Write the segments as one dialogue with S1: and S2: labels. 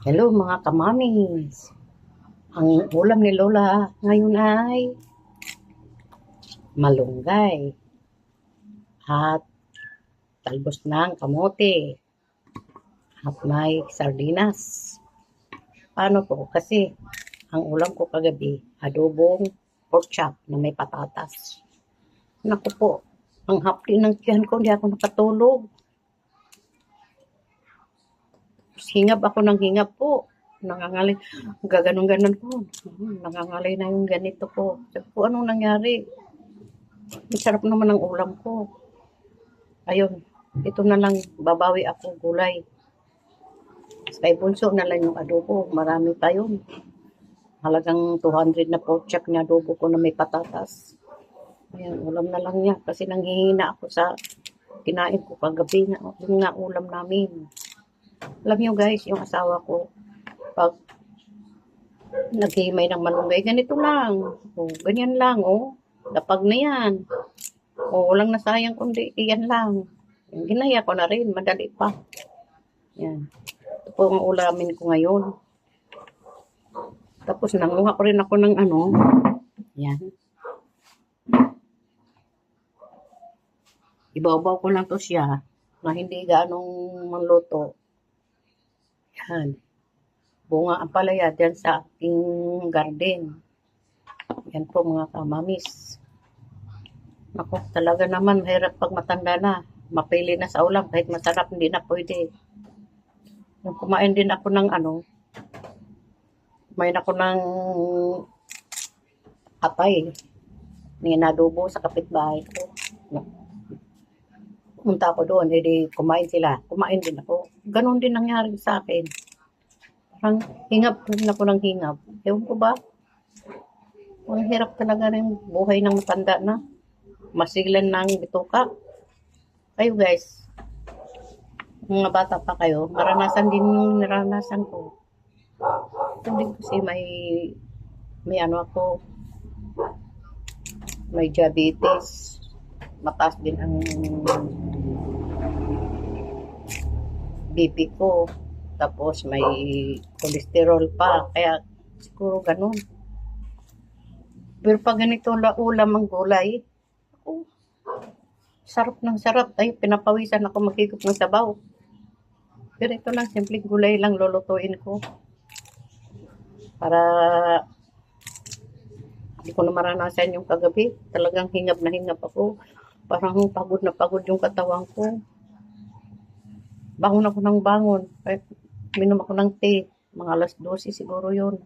S1: Hello mga kamamis. Ang ulam ni Lola ngayon ay malunggay at talbos ng kamote at may sardinas. Paano po? Kasi ang ulam ko kagabi, adobong pork chop na may patatas. Naku po, ang hapdi ng tiyan ko, hindi ako nakatulog. Hingab ako ng hingab po. Nangangalay. Gaganon-ganon po. Nangangalay na yung ganito po. Sabi ko, anong nangyari? Ang sarap naman ng ulam ko. Ayun. Ito na lang. Babawi ako gulay. Kay bunso na lang yung adobo. Marami pa yun. Halagang 200 na pork chop na adobo ko na may patatas. Ayan, ulam na lang niya. Kasi nanghihina ako sa kinain ko kagabi na. Yung nga ulam namin. Alam nyo guys, yung asawa ko, pag naghihimay ng malunggay, ganito lang. O, ganyan lang, o. Dapag na yan. O, walang nasayang kundi, iyan lang. Ginaya ko na rin, madali pa. Yan. Ito po ang ulamin ko ngayon. Tapos nanguha ko rin ako ng ano. Yan. Ibabaw ko lang to siya na hindi ganong manluto. Yan. Bunga ang palaya dyan sa aking garden. Yan po mga kamamis. Ako, talaga naman, mahirap pag matanda na. Mapili na sa ulam, kahit masarap, hindi na pwede. Nung kumain din ako ng ano, kumain ako ng atay. Ninadubo sa kapitbahay ko. Punta ako doon, hindi kumain sila. Kumain din ako. Ganon din nangyari sa akin. Parang hingap din ako ng hingap. Ewan ko ba? Ang hirap talaga ng buhay ng matanda na. Masilan ng bituka. Kayo guys, mga bata pa kayo, maranasan din yung naranasan ko. Hindi kasi may ano ako, may diabetes. Mataas din ang BP ko. Tapos may cholesterol pa. Kaya siguro ganun. Pero pag ganito ulam ang gulay, oh, sarap ng sarap. Ay, pinapawisan ako magkikip ng sabaw. Pero ito lang, simpleng gulay lang lulutuin ko. Para hindi ko na maranasan yung kagabi. Talagang hingap na hingap ako. Parang pagod na pagod yung katawan ko. Bangon ako ng bangon. Minom ako ng tea. Mga alas 12 siguro yun.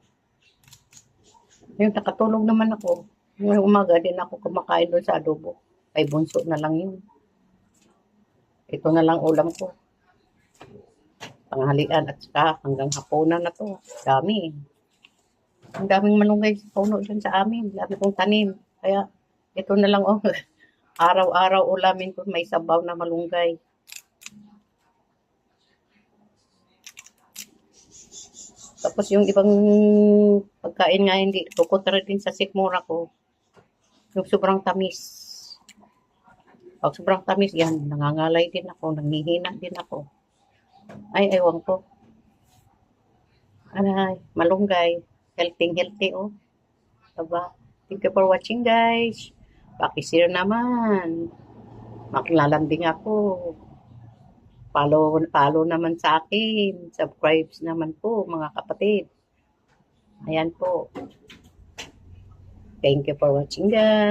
S1: Yung nakatulog naman ako. Ngayong umaga din ako kumakain doon sa adobo. Ay bunso na lang yun. Ito na lang ulam ko. Tanghalian at saka hanggang hapunan na to. Dami. Ang daming malunggay sa puno dyan sa amin. Dami kong tanim. Kaya ito na lang oh. Araw-araw ulamin ko may sabaw na malunggay. Tapos yung ibang pagkain nga hindi, kukontra din sa sikmura ko. Yung sobrang tamis. Pag sobrang tamis yan, nangangalay din ako, nanghihina din ako. Ay, ewan ko. Ay, malunggay. Healthy, oh. Diba? Thank you for watching, guys. Pakishare naman. Makilalambing ako. Follow naman sa akin. Subscribe naman po, mga kapatid. Ayan po. Thank you for watching, guys.